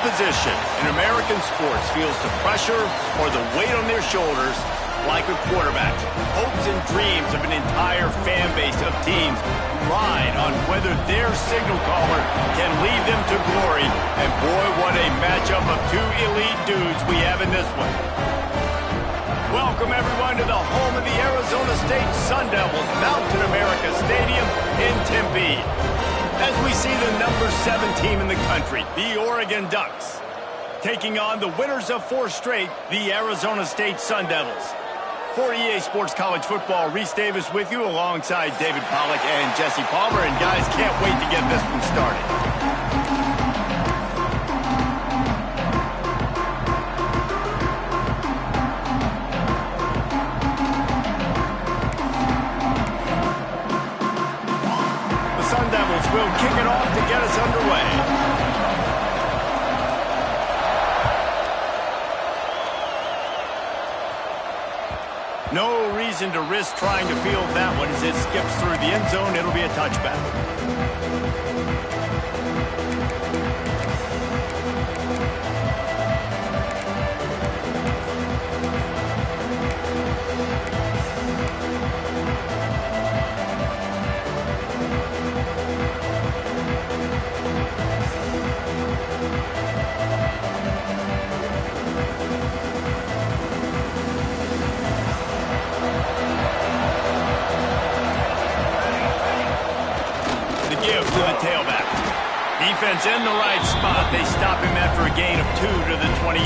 position in American sports feels the pressure or the weight on their shoulders like a quarterback. Hopes and dreams of an entire fan base of teams ride on whether their signal caller can lead them to glory. And boy, what a matchup of two elite dudes we have in this one. Welcome, everyone, to the home of the Arizona State Sun Devils, Mountain America Stadium in Tempe. As we see the number 7 team in the country, the Oregon Ducks, taking on the winners of 4 straight, the Arizona State Sun Devils. For EA Sports College Football, Reese Davis with you alongside David Pollack and Jesse Palmer. And guys, can't wait to get this one started. We'll kick it off to get us underway. No reason to risk trying to field that one as it skips through the end zone. It'll be a touchback. Defense in the right spot. They stop him after a gain of 2 to the 28.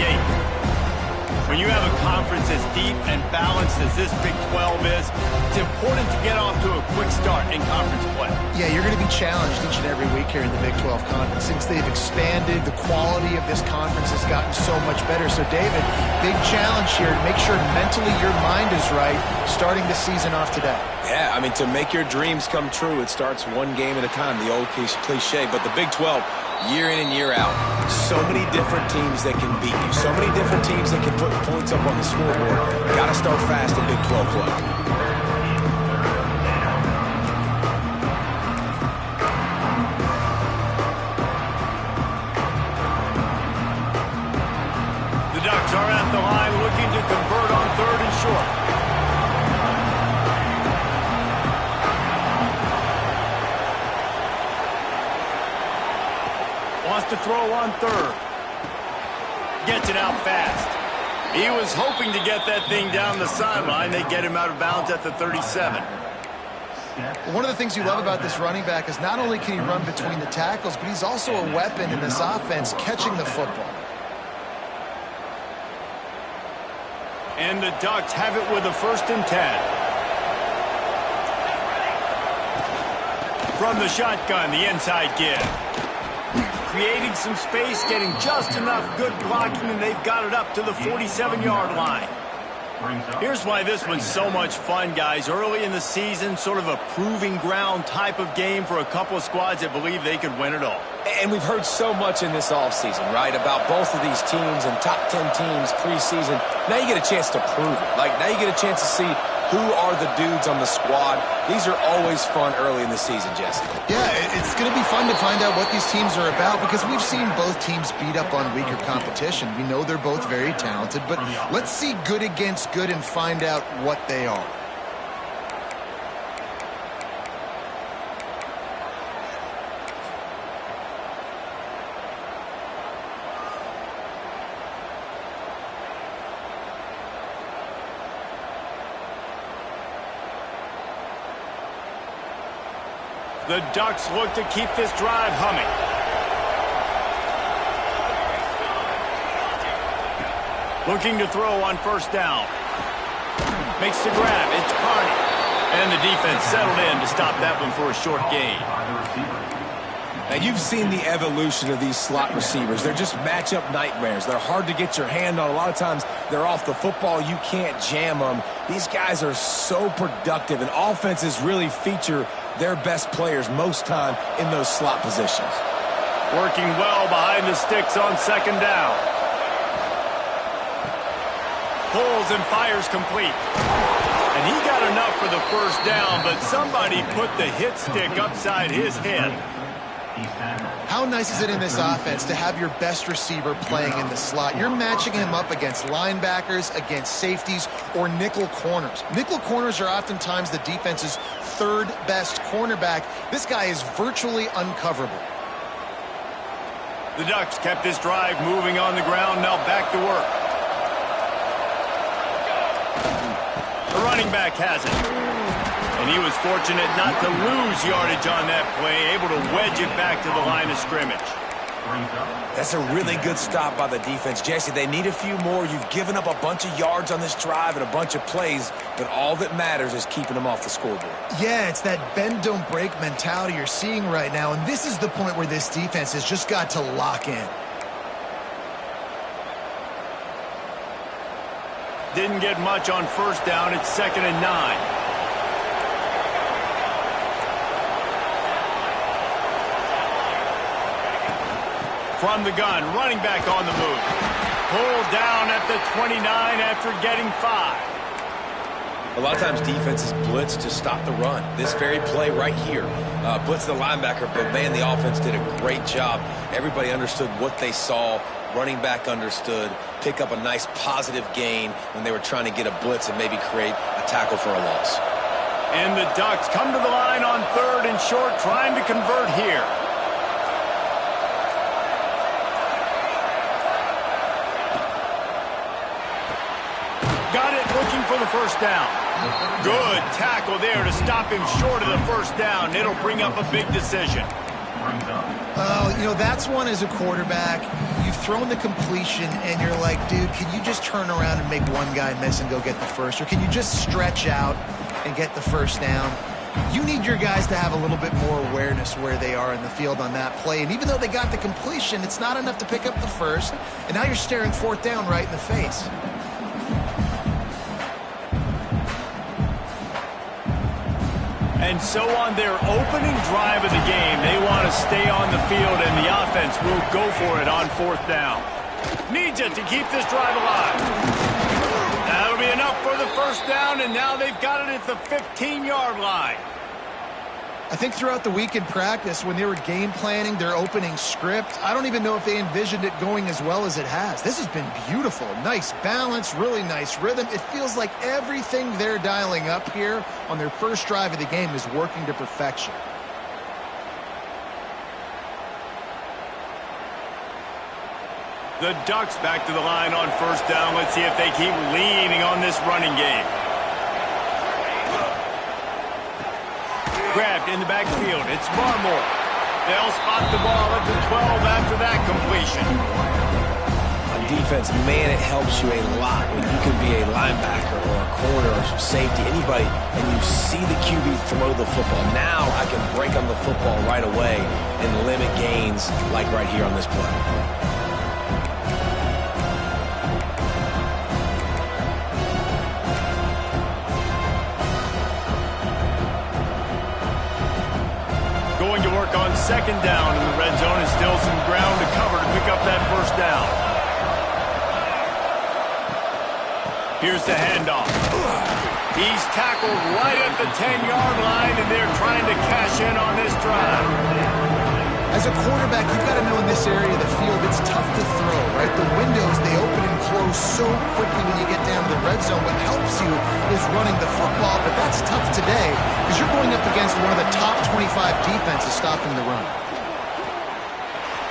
When you have a conference as deep and balanced as this Big 12 is, it's important to get off to a quick start in conference play. Yeah, you're going to be challenged each and every week here in the Big 12 Conference. Since they've expanded, the quality of this conference has gotten so much better. So, David, big challenge here to make sure mentally your mind is right starting the season off today. Yeah, I mean, to make your dreams come true, it starts one game at a time, the old cliche. But the Big 12, year in and year out, so many different teams that can beat you, so many different teams that can put points up on the scoreboard. Got to start fast in Big 12 play. The Ducks are at the line looking to convert on 3rd and short. Wants to throw on 3rd. Gets it out fast. He was hoping to get that thing down the sideline. They get him out of bounds at the 37. One of the things you love about this running back is not only can he run between the tackles, but he's also a weapon in this offense catching the football. And the Ducks have it with a 1st and 10. From the shotgun, the inside give. Creating some space, getting just enough good blocking, and they've got it up to the 47-yard line. Here's why this one's so much fun, guys. Early in the season, sort of a proving ground type of game for a couple of squads that believe they could win it all. And we've heard so much in this offseason, right, about both of these teams and top 10 teams preseason. Now you get a chance to prove it. Like, now you get a chance to see who are the dudes on the squad. These are always fun early in the season, Jesse. Yeah, it's going to be fun to find out what these teams are about because we've seen both teams beat up on weaker competition. We know they're both very talented, but let's see good against good and find out what they are. The Ducks look to keep this drive humming. Looking to throw on 1st down. Makes the grab. It's Carney. And the defense settled in to stop that one for a short gain. Now, you've seen the evolution of these slot receivers. They're just matchup nightmares. They're hard to get your hand on. A lot of times, they're off the football. You can't jam them. These guys are so productive, and offenses really feature their best players most time in those slot positions. Working well behind the sticks on 2nd down. Pulls and fires complete. And he got enough for the 1st down, but somebody put the hit stick upside his head. How nice is it in this offense to have your best receiver playing in the slot? You're matching him up against linebackers, against safeties, or nickel corners. Nickel corners are oftentimes the defense's third best cornerback. This guy is virtually uncoverable. The Ducks kept this drive moving on the ground, now back to work. The running back has it. And he was fortunate not to lose yardage on that play, able to wedge it back to the line of scrimmage. That's a really good stop by the defense. Jesse, they need a few more. You've given up a bunch of yards on this drive and a bunch of plays, but all that matters is keeping them off the scoreboard. Yeah, it's that bend, don't break mentality you're seeing right now, and this is the point where this defense has just got to lock in. Didn't get much on first down. It's 2nd and 9. From the gun, running back on the move. Pulled down at the 29 after getting 5. A lot of times defenses blitz to stop the run. This very play right here, blitz the linebacker, but man, the offense did a great job. Everybody understood what they saw. Running back understood. Pick up a nice positive gain when they were trying to get a blitz and maybe create a tackle for a loss. And the Ducks come to the line on 3rd and short, trying to convert here. Got it, looking for the first down. Good tackle there to stop him short of the first down. It'll bring up a big decision. Oh, you know, that's one as a quarterback. You've thrown the completion, and you're like, dude, can you just turn around and make one guy miss and go get the first? Or can you just stretch out and get the first down? You need your guys to have a little bit more awareness where they are in the field on that play. And even though they got the completion, it's not enough to pick up the first. And now you're staring 4th down right in the face. And so on their opening drive of the game, they want to stay on the field, and the offense will go for it on 4th down. Needs it to keep this drive alive. That'll be enough for the first down, and now they've got it at the 15-yard line. I think throughout the week in practice, when they were game planning their opening script, I don't even know if they envisioned it going as well as it has. This has been beautiful. Nice balance, really nice rhythm. It feels like everything they're dialing up here on their first drive of the game is working to perfection. The Ducks back to the line on first down. Let's see if they keep leaning on this running game. Grabbed in the backfield. It's Barmore. They'll spot the ball at the 12 after that completion. On defense, man, it helps you a lot when you can be a linebacker or a corner or safety, anybody, and you see the QB throw the football. Now I can break on the football right away and limit gains like right here on this play. Going to work on 2nd down in the red zone, and still some ground to cover to pick up that first down. Here's the handoff. He's tackled right at the 10-yard line, and they're trying to cash in on this drive. As a quarterback, you've got to know in this area of the field, it's tough to throw, right? The windows, they open and close so quickly when you get down to the red zone. What helps you is running the football, but that's tough today because you're going up against one of the top 25 defenses stopping the run.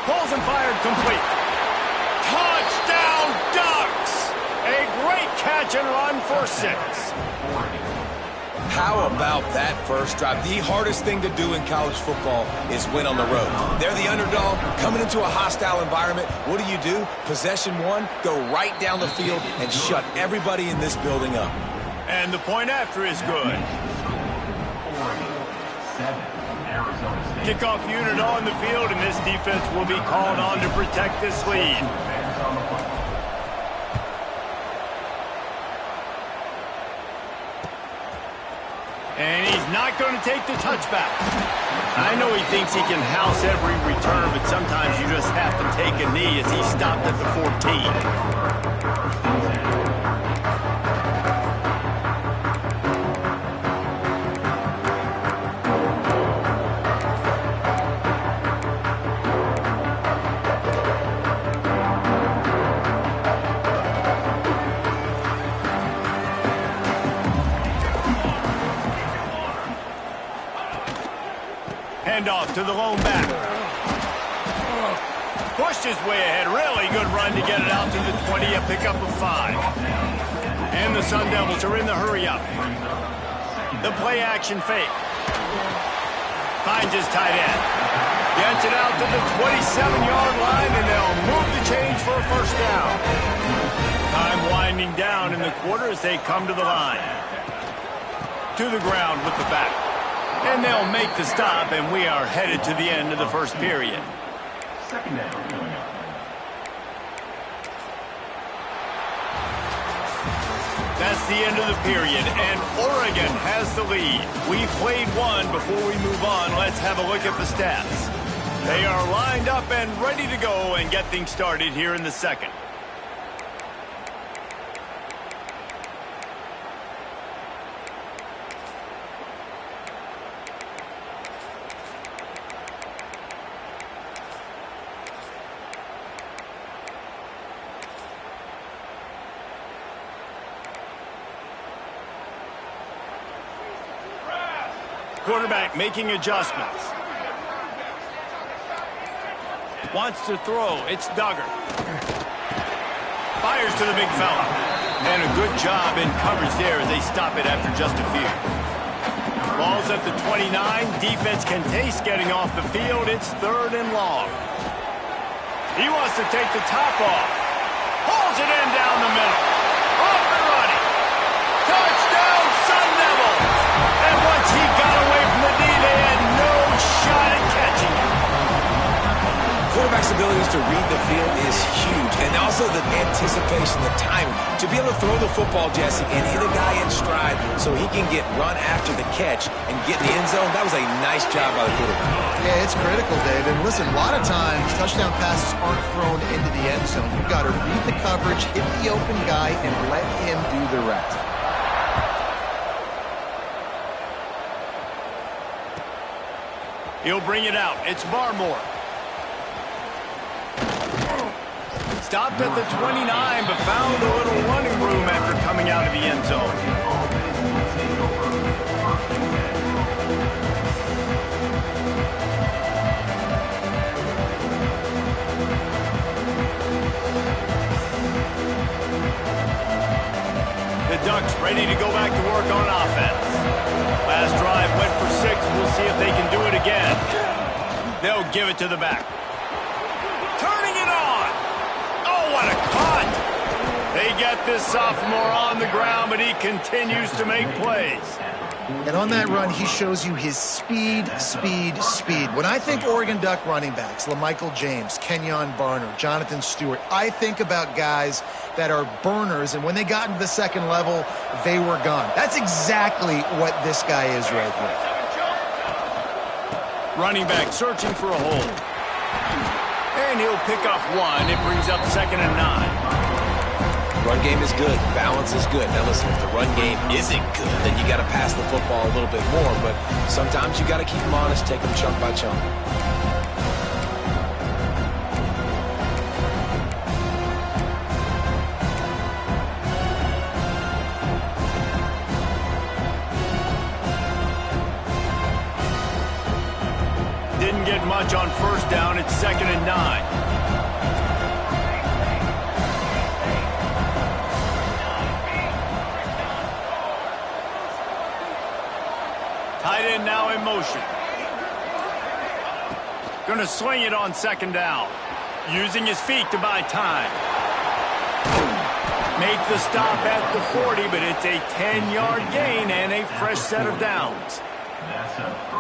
Pulls and fired complete. Touchdown, Ducks! A great catch and run for 6. How about that first drive? The hardest thing to do in college football is win on the road. They're the underdog, coming into a hostile environment. What do? Possession 1, go right down the field and shut everybody in this building up. And the point after is good. Kickoff unit on the field, and this defense will be called on to protect this lead. And he's not going to take the touchback. I know he thinks he can house every return, but sometimes you just have to take a knee as he stopped at the 14. Handoff to the lone back. Pushed his way ahead. Really good run to get it out to the 20, a pickup of 5. And the Sun Devils are in the hurry-up. The play-action fake. Finds his tight end. Gets it out to the 27-yard line, and they'll move the change for a first down. Time winding down in the quarter as they come to the line. To the ground with the back. And they'll make the stop, and we are headed to the end of the first period. Second down. That's the end of the period, and Oregon has the lead. We've played one. Before we move on, let's have a look at the stats. They are lined up and ready to go and get things started here in the second. Quarterback making adjustments. Wants to throw. It's Duggar. Fires to the big fella. And a good job in coverage there as they stop it after just a few. Ball's at the 29. Defense can taste getting off the field. It's 3rd and long. He wants to take the top off. Pulls it in down the middle. Off and running. Touchdown, Sun Devils! And once he got away from the D, they had no shot at catching him. Quarterback's abilities to read the field is huge, and also the anticipation, the timing. To be able to throw the football, Jesse, and hit a guy in stride so he can get run after the catch and get in the end zone, that was a nice job by the quarterback. Yeah, it's critical, Dave. And listen, a lot of times touchdown passes aren't thrown into the end zone. You've got to read the coverage, hit the open guy, and let him do the rest. He'll bring it out. It's Barmore. Stopped at the 29, but found a little running room after coming out of the end zone. The Ducks ready to go back to work on offense. Last drive went for 6. We'll see if they can do it again. They'll give it to the back. Turning it on. Oh, what a cut. They get this sophomore on the ground, but he continues to make plays. And on that run, he shows you his speed, speed, speed. When I think Oregon Duck running backs, LaMichael James, Kenyon Barner, Jonathan Stewart, I think about guys that are burners, and when they got into the second level, they were gone. That's exactly what this guy is right here. Running back searching for a hole. And he'll pick up 1. It brings up 2nd and 9. Run game is good. Balance is good. Now listen, if the run game isn't good, then you got to pass the football a little bit more. But sometimes you got to keep them honest, take them chunk by chunk. Didn't get much on first down. It's 2nd and 9. Tight end now in motion. Going to swing it on 2nd down. Using his feet to buy time. Make the stop at the 40, but it's a 10-yard gain and a fresh set of downs.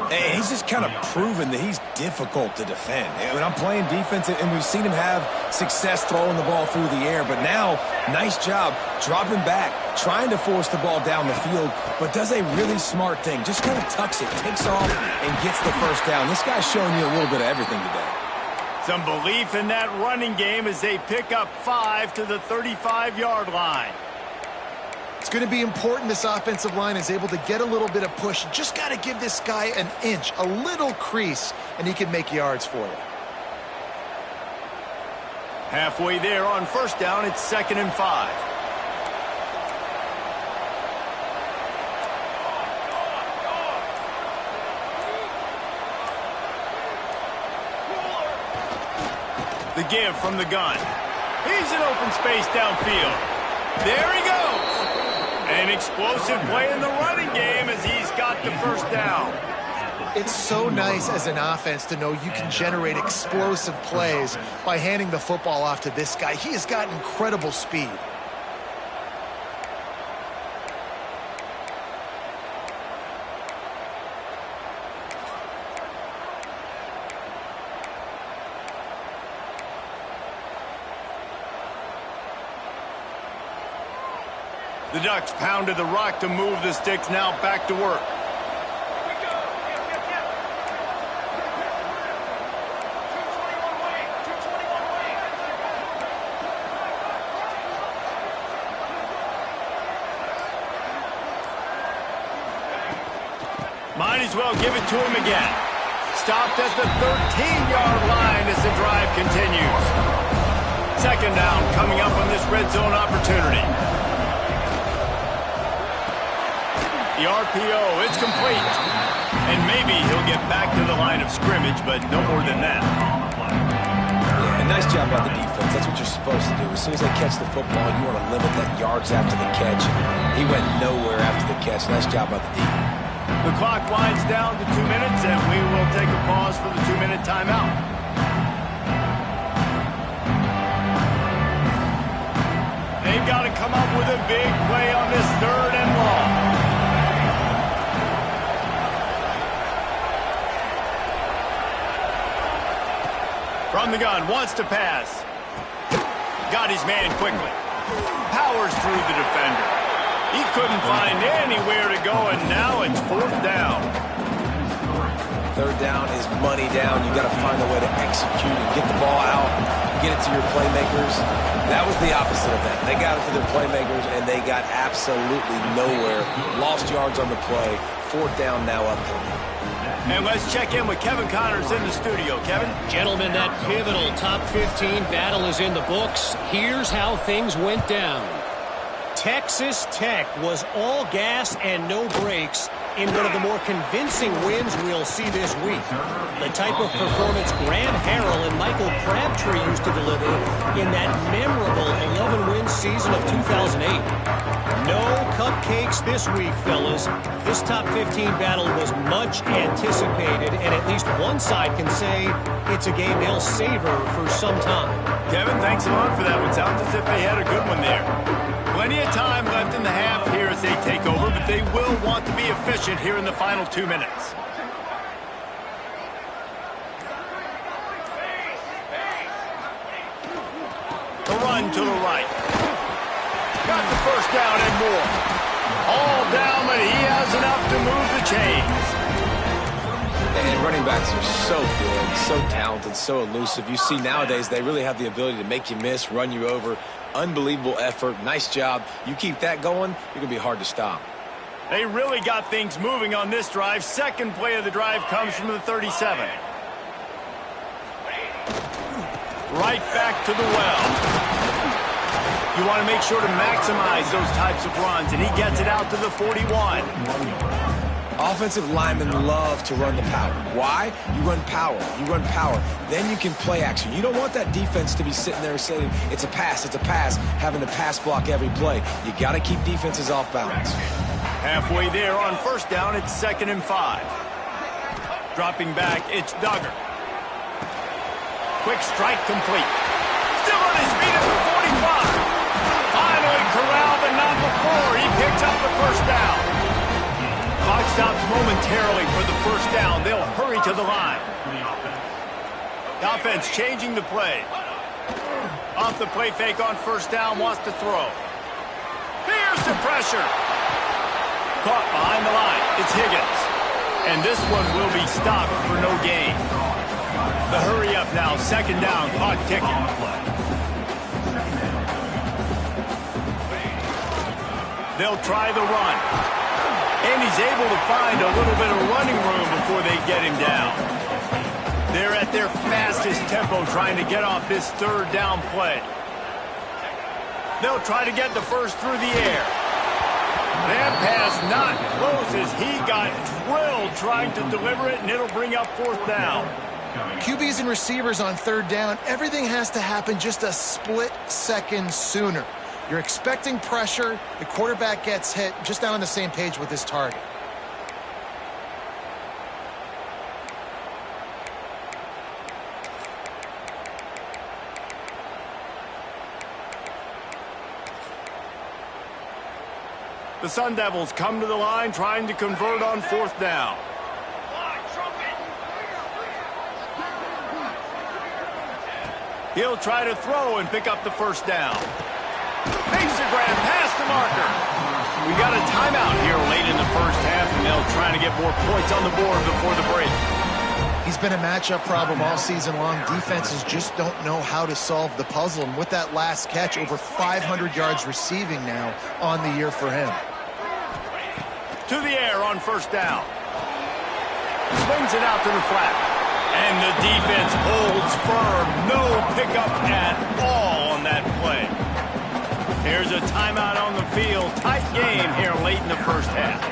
And he's just kind of proven that he's difficult to defend. I mean, I'm playing defense, and we've seen him have success throwing the ball through the air. But now, nice job dropping back, trying to force the ball down the field, but does a really smart thing. Just kind of tucks it, takes off, and gets the first down. This guy's showing you a little bit of everything today. Some belief in that running game as they pick up 5 to the 35-yard line. It's going to be important this offensive line is able to get a little bit of push. Just got to give this guy an inch, a little crease, and he can make yards for you. Halfway there on first down, it's 2nd and 5. The give from the gun. He's in open space downfield. There he goes. An explosive play in the running game as he's got the first down. It's so nice as an offense to know you can generate explosive plays by handing the football off to this guy. He has got incredible speed. The Ducks pounded the rock to move the sticks, now back to work. Might as well give it to him again. Stopped at the 13-yard line as the drive continues. Second down coming up on this red zone opportunity. The RPO, it's complete. And maybe he'll get back to the line of scrimmage, but no more than that. Yeah, nice job by the defense. That's what you're supposed to do. As soon as they catch the football, you want to limit that yards after the catch. He went nowhere after the catch. Nice job by the defense. The clock winds down to 2 minutes, and we will take a pause for the 2-minute timeout. They've got to come up with a big play on this 3rd and long. From the gun, wants to pass. Got his man quickly. Powers through the defender. He couldn't find anywhere to go, and now it's 4th down. 3rd down is money down. You got to find a way to execute and get the ball out, get it to your playmakers. That was the opposite of that. They got it to their playmakers, and they got absolutely nowhere. Lost yards on the play. 4th down now upcoming. And let's check in with Kevin Connors in the studio. Kevin? Gentlemen, that pivotal top 15 battle is in the books. Here's how things went down. Texas Tech was all gas and no brakes in one of the more convincing wins we'll see this week. The type of performance Graham Harrell and Michael Crabtree used to deliver in that memorable 11-win season of 2008. No cupcakes this week, fellas. This top 15 battle was much anticipated, and at least one side can say it's a game they'll savor for some time. Kevin, thanks a lot for that one. Sounds as if they had a good one there. Plenty of time left in the half here as they take over, but they will want to be efficient here in the final 2 minutes. The run to the right. Got the first down and more. All down, but he has enough to move the chains. And running backs are so good, so talented, so elusive. You see nowadays they really have the ability to make you miss, run you over. Unbelievable effort. Nice job. You keep that going, you're going to be hard to stop. They really got things moving on this drive. Second play of the drive comes from the 37. Right back to the well. You want to make sure to maximize those types of runs, and he gets it out to the 41. Offensive linemen love to run the power. Why? You run power. You run power. Then you can play action. You don't want that defense to be sitting there saying, it's a pass, having to pass block every play. You got to keep defenses off balance. Halfway there on first down, it's 2nd and 5. Dropping back, it's Duggar. Quick strike complete. Still on his feet at the 45. Finally corralled, but not before. He picks up the first down. Clock stops momentarily for the first down. They'll hurry to the line. The offense changing the play. Off the play fake on first down, wants to throw. Here's the pressure. Caught behind the line. It's Higgins. And this one will be stopped for no gain. The hurry up now. 2nd down. Clock ticking. They'll try the run. And he's able to find a little bit of running room before they get him down. They're at their fastest tempo trying to get off this 3rd down play. They'll try to get the first through the air. That pass not close as he got drilled trying to deliver it, and it'll bring up 4th down. QBs and receivers on third down, everything has to happen just a split second sooner. You're expecting pressure, the quarterback gets hit, just not on the same page with his target. The Sun Devils come to the line trying to convert on fourth down. He'll try to throw and pick up the first down. Makes the grab past the marker. We got a timeout here late in the first half, and they'll try to get more points on the board before the break. He's been a matchup problem all season long. Defenses just don't know how to solve the puzzle. And with that last catch, over 500 yards receiving now on the year for him. To the air on first down. Swings it out to the flat. And the defense holds firm. No pickup at all on that play. Here's a timeout on the field. Tight game here late in the first half.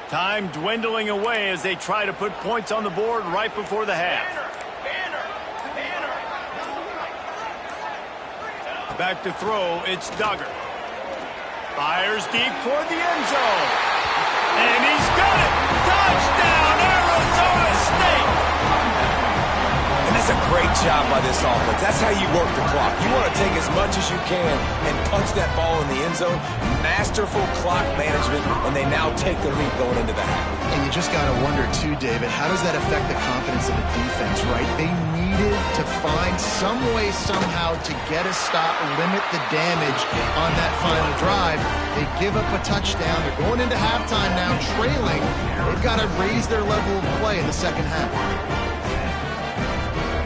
Time dwindling away as they try to put points on the board right before the half. Back to throw, it's Duggar. Fires deep toward the end zone. And he's got it! Touchdown, Arizona State! And that's a great job by this offense. That's how you work the clock. You want to take as much as you can and punch that ball in the end zone. Masterful clock management, and they now take the lead going into the half. And you just got to wonder, too, David, how does that affect the confidence of the defense, right? They needed to find some way, somehow, to get a stop, limit the damage on that final drive. They give up a touchdown. They're going into halftime now, trailing. They've got to raise their level of play in the second half.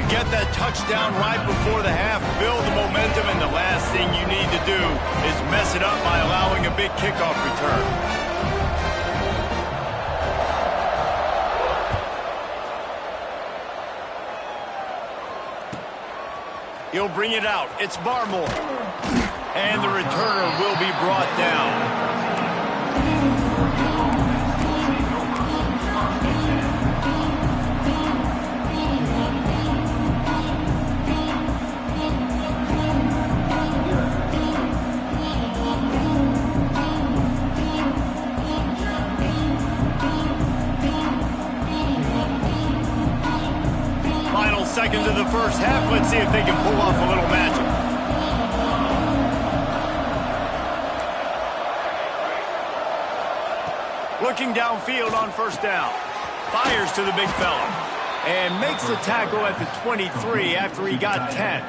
Get that touchdown right before the half, build the momentum, and the last thing you need to do is mess it up by allowing a big kickoff return. He'll bring it out. It's Barmore. And the returner will be brought down. Seconds of the first half. Let's see if they can pull off a little magic. Looking downfield on first down. Fires to the big fella. And makes the tackle at the 23 after he got 10.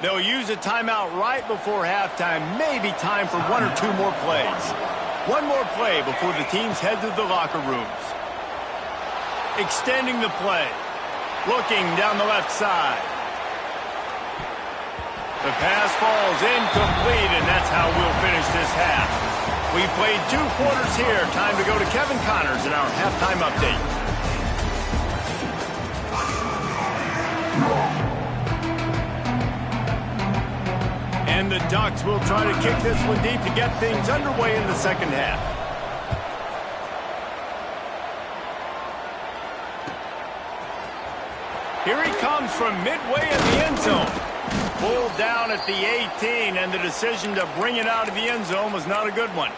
They'll use a timeout right before halftime. Maybe time for one or two more plays. One more play before the teams head to the locker rooms. Extending the play. Looking down the left side. The pass falls incomplete, and that's how we'll finish this half. We played 2 quarters here. Time to go to Kevin Connors in our halftime update. And the Ducks will try to kick this one deep to get things underway in the second half. Here he comes from midway in the end zone. Pulled down at the 18, and the decision to bring it out of the end zone was not a good one.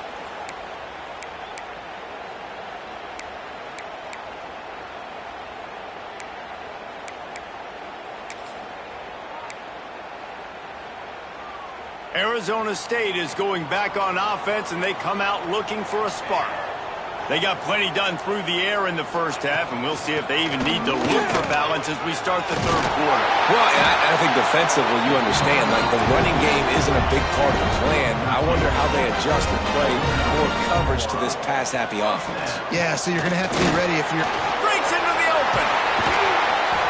Arizona State is going back on offense, and they come out looking for a spark. They got plenty done through the air in the first half, and we'll see if they even need to look for balance as we start the third quarter. Well, and I think defensively, you understand, like the running game isn't a big part of the plan. I wonder how they adjust and play more coverage to this pass-happy offense. Yeah, so you're going to have to be ready if you're... Breaks into the open.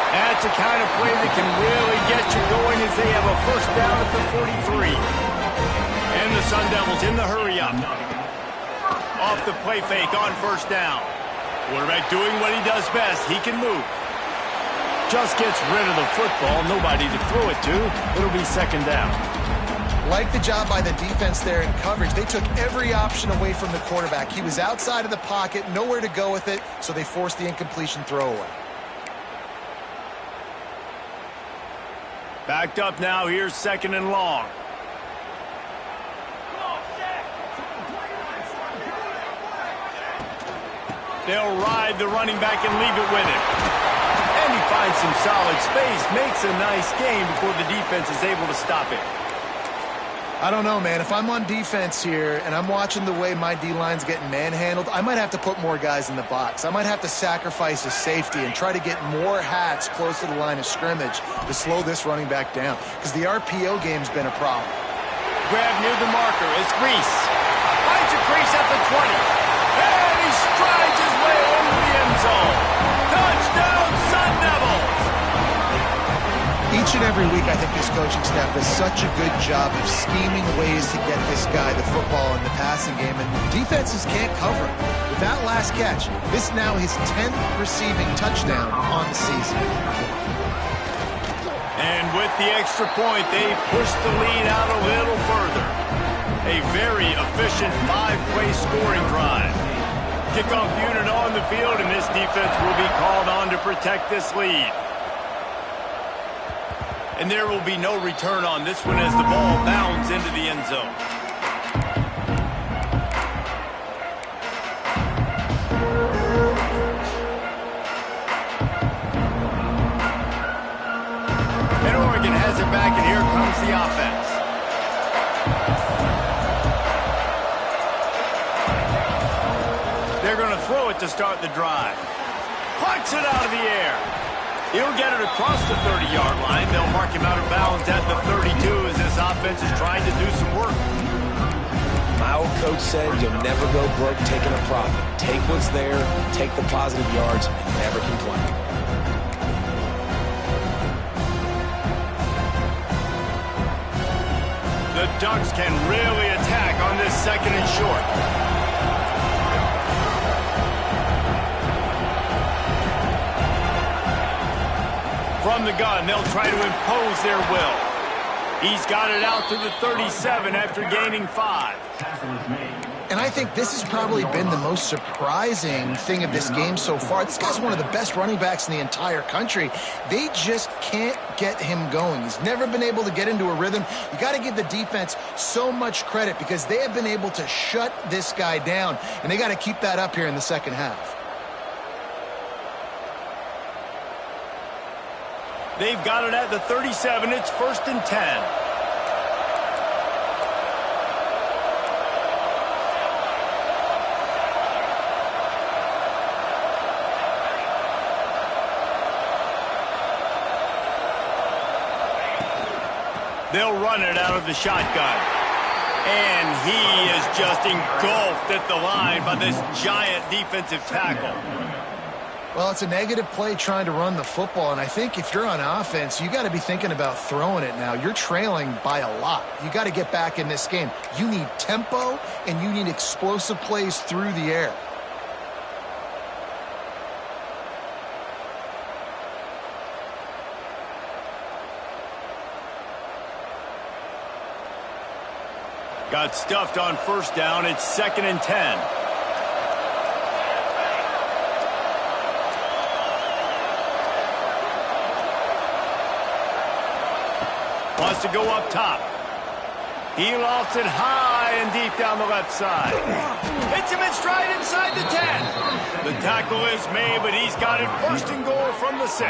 That's the kind of play that can really get you going as they have a first down at the 43. And the Sun Devils in the hurry-up. Off the play fake on first down. Quarterback doing what he does best. He can move. just gets rid of the football, nobody to throw it to. It'll be second down. Like the job by the defense there in coverage. They took every option away from the quarterback. He was outside of the pocket, nowhere to go with it, so they forced the incompletion throwaway. Backed up now, here's second and long. They'll ride the running back and leave it with him. And he finds some solid space, makes a nice game before the defense is able to stop it. I don't know, man. If I'm on defense here and I'm watching the way my D-line's getting manhandled, I might have to put more guys in the box. I might have to sacrifice a safety and try to get more hats close to the line of scrimmage to slow this running back down, because the RPO game's been a problem. Grab near the marker. It's Reese. Finds a crease at the 20. And he strides his way into the end zone. Touchdown, Sun Devils! Each and every week, I think this coaching staff does such a good job of scheming ways to get this guy the football in the passing game, and defenses can't cover it. With that last catch, this is now his 10th receiving touchdown on the season. And with the extra point, they push the lead out a little further. A very efficient 5-play scoring drive. Kickoff unit on the field, and this defense will be called on to protect this lead. And there will be no return on this one as the ball bounds into the end zone. And Oregon has it back, and here comes the offense. They're going to throw it to start the drive. Plucks it out of the air. He'll get it across the 30-yard line. They'll mark him out of bounds at the 32 as this offense is trying to do some work. My old coach said you'll never go broke taking a profit. Take what's there, take the positive yards, and never complain. The Ducks can really attack on this second and short. From the gun, they'll try to impose their will. He's got it out to the 37 after gaining 5. And I think this has probably been the most surprising thing of this game so far. This guy's one of the best running backs in the entire country. They just can't get him going. He's never been able to get into a rhythm. You got to give the defense so much credit because they have been able to shut this guy down, and they got to keep that up here in the second half. They've got it at the 37. It's 1st and 10. They'll run it out of the shotgun. And he is just engulfed at the line by this giant defensive tackle. Well, it's a negative play trying to run the football, and I think if you're on offense, you got to be thinking about throwing it now. You're trailing by a lot. You got to get back in this game. You need tempo, and you need explosive plays through the air. Got stuffed on 1st down. It's 2nd and 10. Wants to go up top. He lofts it high and deep down the left side. Hits him in stride inside the 10. The tackle is made, but he's got it 1st and goal from the 6.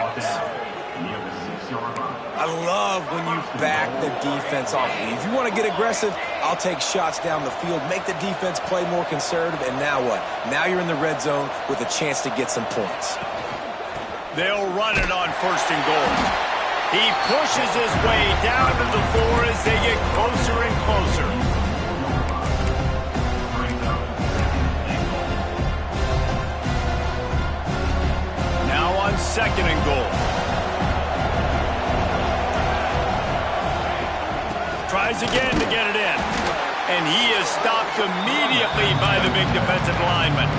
I love when you back the defense off. If you want to get aggressive, I'll take shots down the field, make the defense play more conservative, and now what? Now you're in the red zone with a chance to get some points. They'll run it on 1st and goal. He pushes his way down to the floor as they get closer and closer. Now on 2nd and goal. Tries again to get it in. And he is stopped immediately by the big defensive lineman.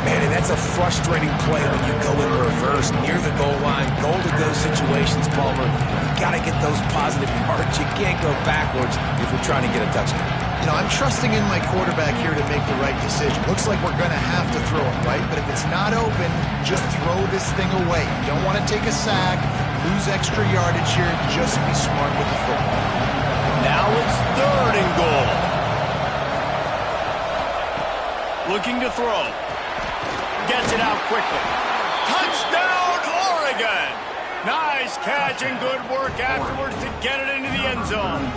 Man, and that's a frustrating play when you go in reverse near the goal line. Goal-to-go situations, Palmer. You got to get those positive yards. You can't go backwards if you're trying to get a touchdown. You know, I'm trusting in my quarterback here to make the right decision. Looks like we're going to have to throw it, right? But if it's not open, just throw this thing away. You don't want to take a sack, lose extra yardage here. Just be smart with the football. Now it's 3rd and goal. Looking to throw. Gets it out quickly. Touchdown, Oregon! Nice catch and good work afterwards to get it into the end zone.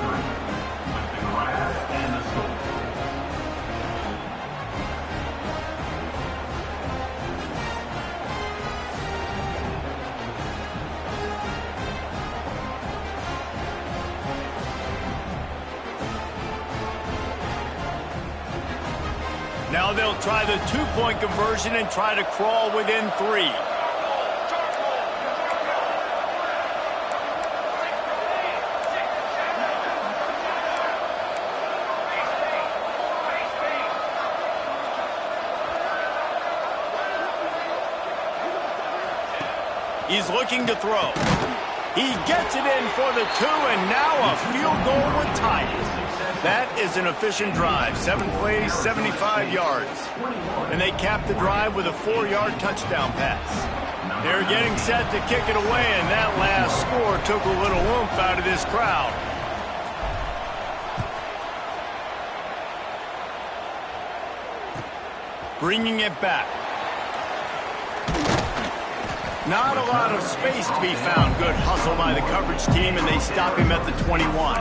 Now they'll try the 2-point conversion and try to crawl within 3. He's looking to throw. He gets it in for the 2, and now a field goal would tie it. That is an efficient drive. 7 plays, 75 yards. And they cap the drive with a 4-yard touchdown pass. They're getting set to kick it away, and that last score took a little oomph out of this crowd. Bringing it back. Not a lot of space to be found. Good hustle by the coverage team, and they stop him at the 21.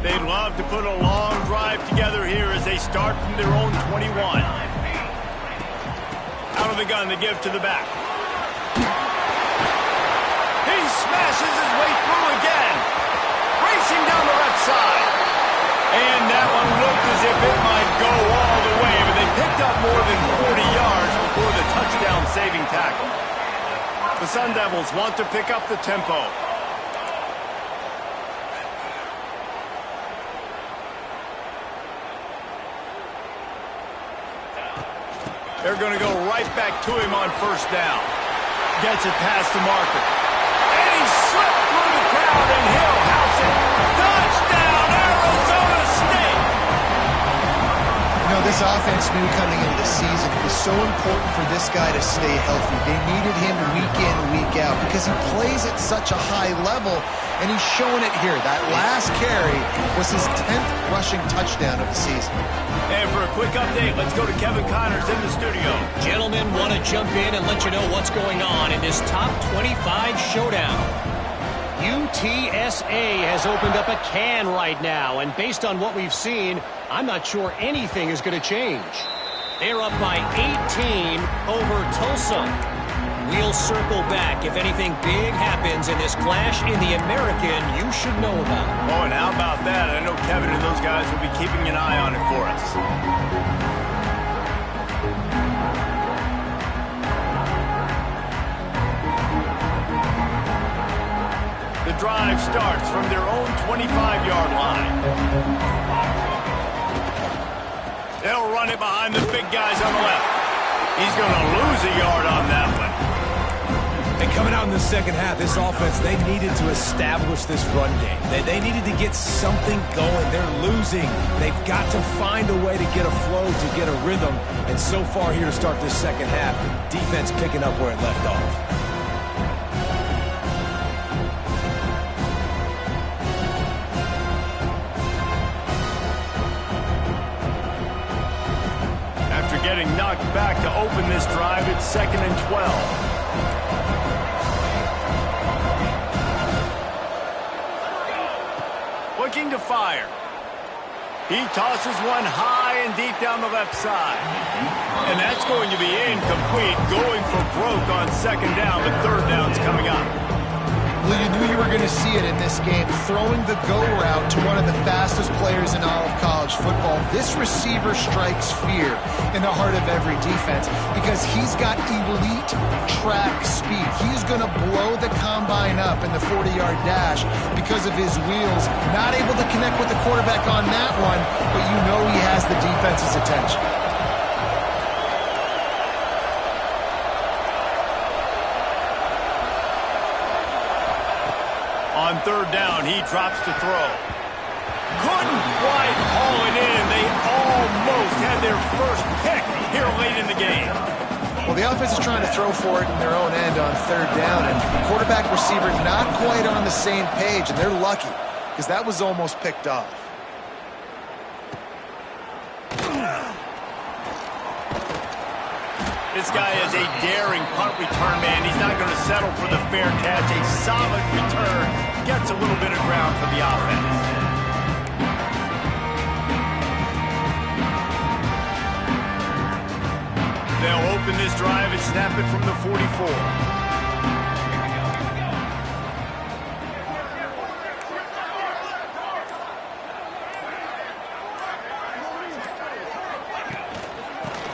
They'd love to put a long drive together here as they start from their own 21. Out of the gun to give to the back. He smashes his way through again. Racing down the left side. And that one looked as if it might go all the way, but they picked up more than 40 yards before the touchdown-saving tackle. The Sun Devils want to pick up the tempo. They're going to go right back to him on 1st down. Gets it past the marker. And he slipped through the crowd, and he'll house it. Touchdown, Arizona State! You know, this offense knew coming into the season it was so important for this guy to stay healthy. They needed him week in, week out because he plays at such a high level, and he's showing it here. That last carry was his 10th rushing touchdown of the season. And for a quick update, let's go to Kevin Connors in the studio. Gentlemen, want to jump in and let you know what's going on in this top 25 showdown. UTSA has opened up a can right now, and based on what we've seen, I'm not sure anything is going to change. They're up by 18 over Tulsa. We'll circle back if anything big happens in this clash in the American you should know about. Oh, and how about that? I know Kevin and those guys will be keeping an eye on it for us. The drive starts from their own 25-yard line. They'll run it behind the big guys on the left. He's going to lose a yard on that one. And coming out in the second half, this offense, they needed to establish this run game. They needed to get something going. They're losing. They've got to find a way to get a flow, to get a rhythm. And so far here to start this second half, defense picking up where it left off. After getting knocked back to open this drive, it's 2nd and 12. Looking to fire. He tosses one high and deep down the left side. And that's going to be incomplete, going for broke on 2nd down, but 3rd down's coming up. Well, you knew you were we're going to see it in this game, throwing the go route to one of the fastest players in all of college football. This receiver strikes fear in the heart of every defense because he's got elite track speed. He's going to blow the combine up in the 40-yard dash because of his wheels. Not able to connect with the quarterback on that one, but you know he has the defense's attention. On third down, he drops to throw. Couldn't quite haul it in. They almost had their first pick here late in the game. Well, the offense is trying to throw for it in their own end on third down, and quarterback receiver not quite on the same page, and they're lucky because that was almost picked off. This guy is a daring punt return man. He's not going to settle for the fair catch. A solid return gets a little bit of ground for the offense. They'll open this drive and snap it from the 44.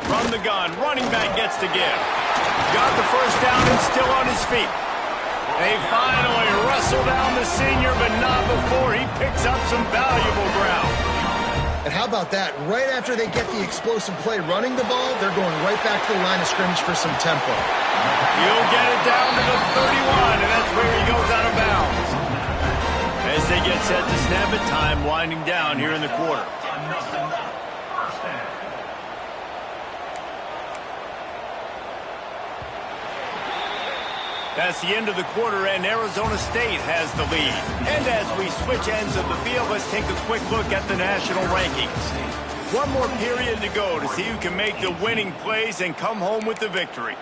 From the gun, running back gets to give. Got the first down and still on his feet. They finally wrestle down the senior, but not before he picks up some valuable ground. And how about that? Right after they get the explosive play running the ball, they're going right back to the line of scrimmage for some tempo. He'll get it down to the 31, and that's where he goes out of bounds. As they get set to snap it, time winding down here in the quarter. That's the end of the quarter, and Arizona State has the lead. And as we switch ends of the field, let's take a quick look at the national rankings. One more period to go to see who can make the winning plays and come home with the victory.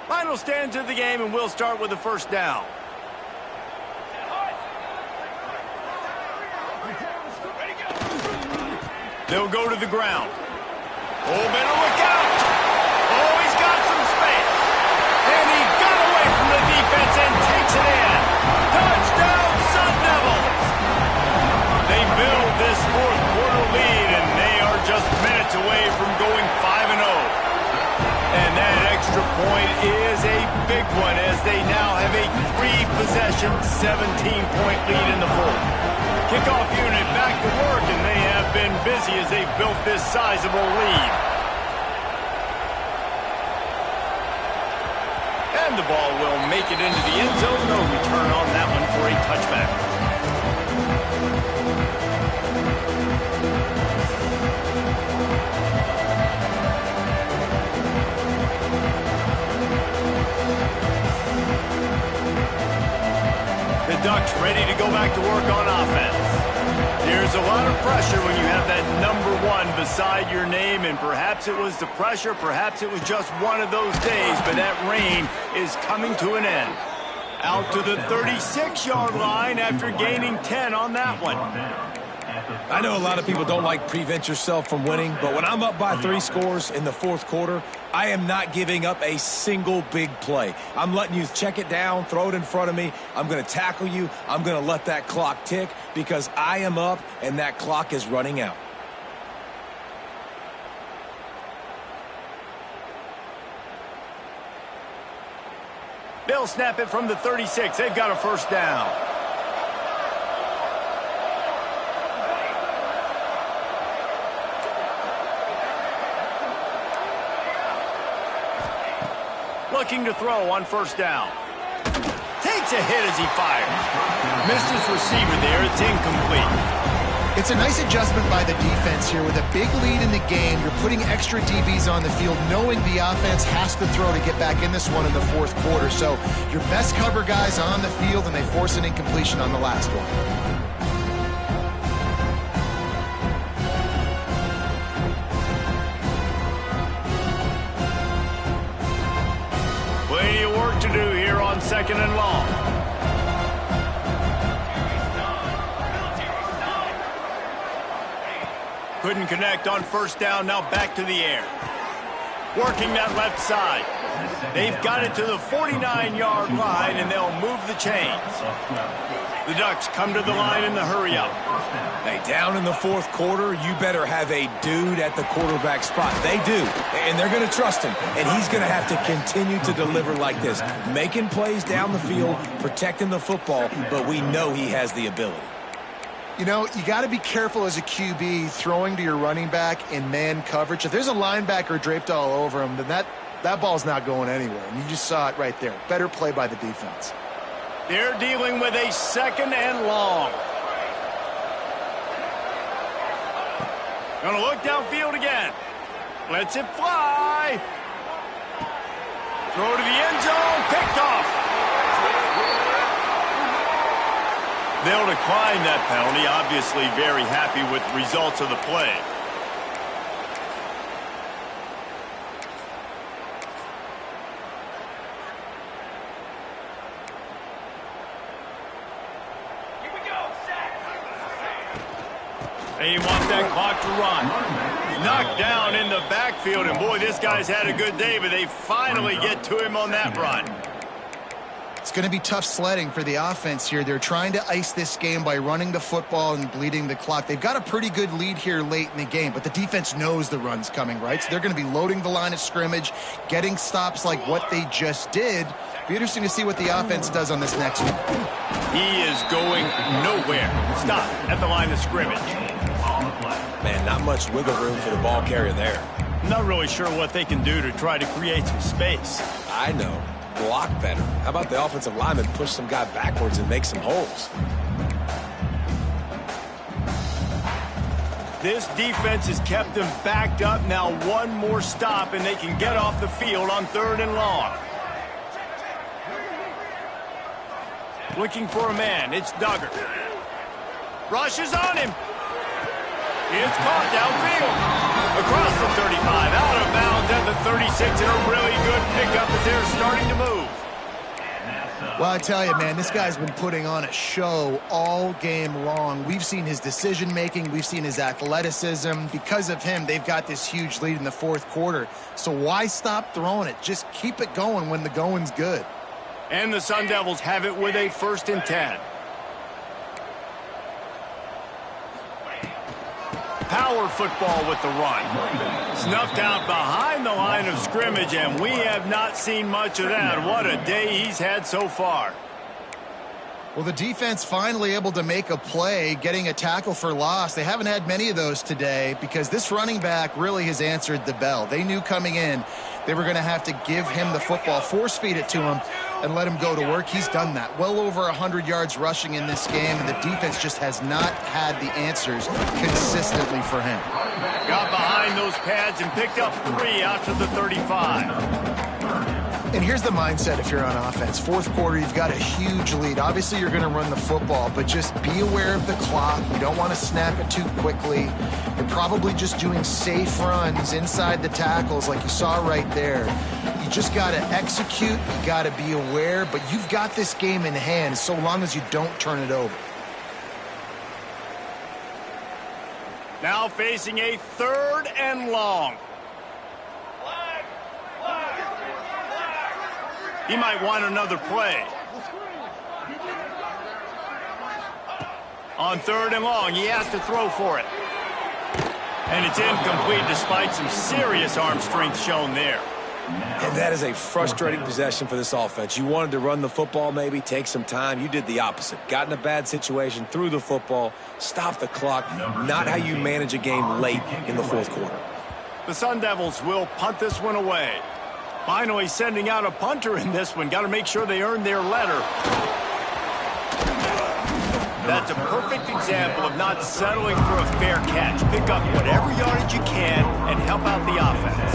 Final stands of the game, and we'll start with the first down. They'll go to the ground. Oh, better look out. Oh, he's got some space. And he got away from the defense and takes it in. Touchdown, Sun Devils. They build this fourth quarter lead, and they are just minutes away from going 5-0. And that extra point is a big one as they now have a 3-possession, 17-point lead in the fourth. Kickoff unit back to work, and they have been busy as they've built this sizable lead. And the ball will make it into the end zone. No return on that one for a touchback. The Ducks ready to go back to work on offense. There's a lot of pressure when you have that number 1 beside your name, and perhaps it was the pressure, perhaps it was just one of those days, but that reign is coming to an end. Out to the 36-yard line after gaining 10 on that one. I know a lot of people don't like prevent yourself from winning, but when I'm up by 3 scores in the fourth quarter, I am not giving up a single big play. I'm letting you check it down, throw it in front of me. I'm going to tackle you. I'm going to let that clock tick because I am up and that clock is running out. They'll snap it from the 36. They've got a first down. Looking to throw on first down. Takes a hit as he fires. Missed his receiver there. It's incomplete. It's a nice adjustment by the defense here. With a big lead in the game, you're putting extra DBs on the field, knowing the offense has to throw to get back in this one in the fourth quarter. So your best cover guys on the field, and they force an incompletion on the last one. To do here on second and long. couldn't connect on first down. Now back to the air. Working that left side. They've got it to the 49-yard line, and they'll move the chains. The Ducks come to the line in the hurry-up. Hey, down in the fourth quarter, you better have a dude at the quarterback spot. They do, and they're going to trust him, and he's going to have to continue to deliver like this, making plays down the field, protecting the football, but we know he has the ability. You know, you got to be careful as a QB throwing to your running back in man coverage. If there's a linebacker draped all over him, then that ball's not going anywhere, and you just saw it right there. Better play by the defense. They're dealing with a second and long. Gonna look downfield again. Lets it fly. Throw to the end zone. Picked off. They'll decline that penalty. Obviously very happy with the results of the play. They want that clock to run. Knocked down in the backfield, and boy, this guy's had a good day, but they finally get to him on that run. It's going to be tough sledding for the offense here. They're trying to ice this game by running the football and bleeding the clock. They've got a pretty good lead here late in the game, but the defense knows the run's coming, right? So they're going to be loading the line of scrimmage, getting stops like what they just did. Be interesting to see what the offense does on this next one. He is going nowhere. Stop at the line of scrimmage. Man, not much wiggle room for the ball carrier there. I'm not really sure what they can do to try to create some space. I know. Block better. How about the offensive lineman push some guy backwards and make some holes? This defense has kept them backed up. Now one more stop, and they can get off the field on third and long. Looking for a man. It's Duggar. Rushes on him. It's caught downfield. Across the 35, out of bounds at the 36, and a really good pickup as they're starting to move. Well, I tell you, man, this guy's been putting on a show all game long. We've seen his decision-making. We've seen his athleticism. Because of him, they've got this huge lead in the fourth quarter. So why stop throwing it? Just keep it going when the going's good. And the Sun Devils have it with a 1st and 10. Power football with the run. Snuffed out behind the line of scrimmage, and we have not seen much of that. What a day he's had so far. Well, the defense finally able to make a play, getting a tackle for loss. They haven't had many of those today because this running back really has answered the bell. They knew coming in they were going to have to give him the football, force-feed it to him, and let him go to work. He's done that. Well over 100 yards rushing in this game, and the defense just has not had the answers consistently for him. Got behind those pads and picked up 3 out to the 35. And here's the mindset if you're on offense. Fourth quarter, you've got a huge lead. Obviously, you're going to run the football, but just be aware of the clock. You don't want to snap it too quickly. You're probably just doing safe runs inside the tackles like you saw right there. You just got to execute. You got to be aware, but you've got this game in hand so long as you don't turn it over. Now facing a 3rd and long. He might want another play. On 3rd and long, he has to throw for it. And it's incomplete despite some serious arm strength shown there. And that is a frustrating possession for this offense. You wanted to run the football, maybe take some time. You did the opposite. Got in a bad situation, threw the football, stopped the clock. Not how you manage a game late in the fourth quarter. The Sun Devils will punt this one away. Finally sending out a punter in this one. Got to make sure they earn their letter. That's a perfect example of not settling for a fair catch. Pick up whatever yardage you can and help out the offense.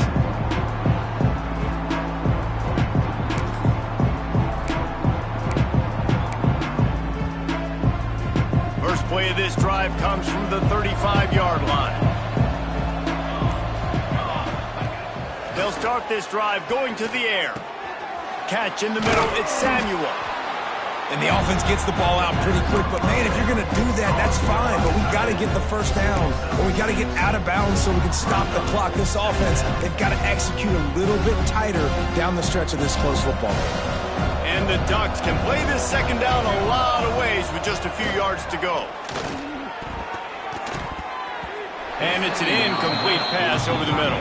First play of this drive comes from the 35-yard line. They'll start this drive going to the air. Catch in the middle, it's Samuel. And the offense gets the ball out pretty quick. But, man, if you're going to do that, that's fine. But we got to get the first down, or we got to get out of bounds so we can stop the clock. This offense, they've got to execute a little bit tighter down the stretch of this close football game. And the Ducks can play this second down a lot of ways with just a few yards to go. And it's an incomplete pass over the middle.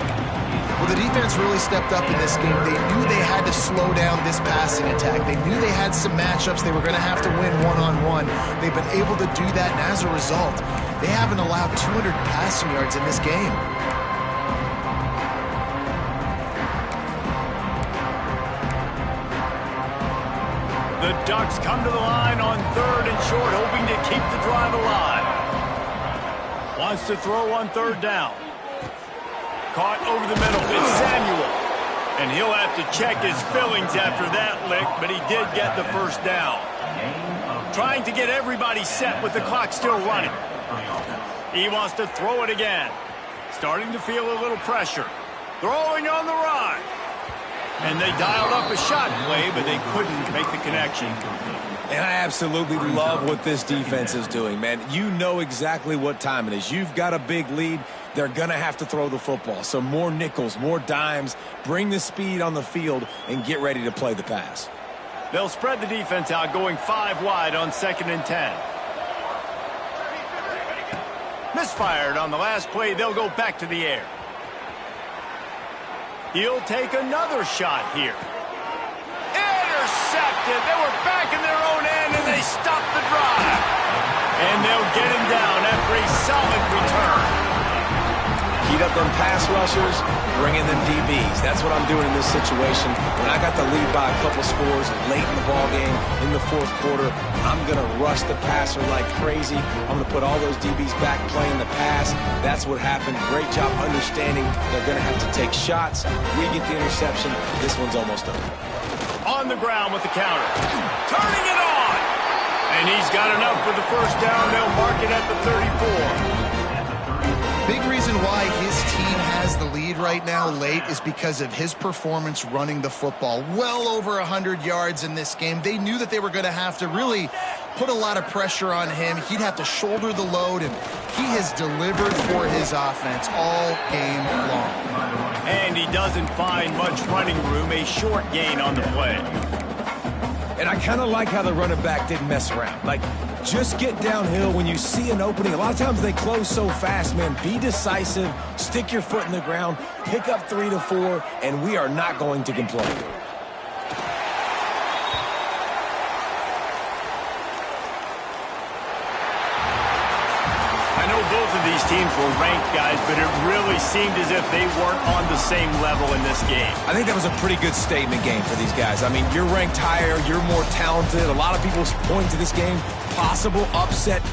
Well, the defense really stepped up in this game. They knew they had to slow down this passing attack. They knew they had some matchups they were going to have to win one-on-one. They've been able to do that, and as a result, they haven't allowed 200 passing yards in this game. The Ducks come to the line on 3rd and short, hoping to keep the drive alive. Wants to throw on 3rd down. Caught over the middle. It's Samuel. And he'll have to check his fillings after that lick, but he did get the first down. Trying to get everybody set with the clock still running. He wants to throw it again. Starting to feel a little pressure. Throwing on the run. And they dialed up a shot play, but they couldn't make the connection. And I absolutely love what this defense is doing, man. You know exactly what time it is. You've got a big lead. They're going to have to throw the football. So more nickels, more dimes, bring the speed on the field, and get ready to play the pass. They'll spread the defense out, going 5 wide on 2nd and 10. Misfired on the last play. They'll go back to the air. He'll take another shot here. Intercepted. They were back in their own end, and they stopped the drive. And they'll get him down after a solid return. Heat up them pass rushers, bring in them DBs. That's what I'm doing in this situation. When I got the lead by a couple scores late in the ballgame, in the 4th quarter, I'm going to rush the passer like crazy. I'm going to put all those DBs back playing the pass. That's what happened. Great job understanding they're going to have to take shots. We get the interception. This one's almost over. On the ground with the counter. Turning it on. And he's got enough for the first down. They'll mark it at the 34. Big reason why his team has the lead right now late is because of his performance running the football. Well over 100 yards in this game. They knew that they were going to have to really put a lot of pressure on him. He'd have to shoulder the load, and he has delivered for his offense all game long. And he doesn't find much running room, a short gain on the play. And I kind of like how the running back didn't mess around. Like, just get downhill when you see an opening. A lot of times they close so fast, man. Be decisive, stick your foot in the ground, pick up 3 to 4, and we are not going to complain. I know both of these teams were ranked, guys, but it really seemed as if they weren't on the same level in this game. I think that was a pretty good statement game for these guys. I mean, you're ranked higher, you're more talented. A lot of people point to this game, possible upset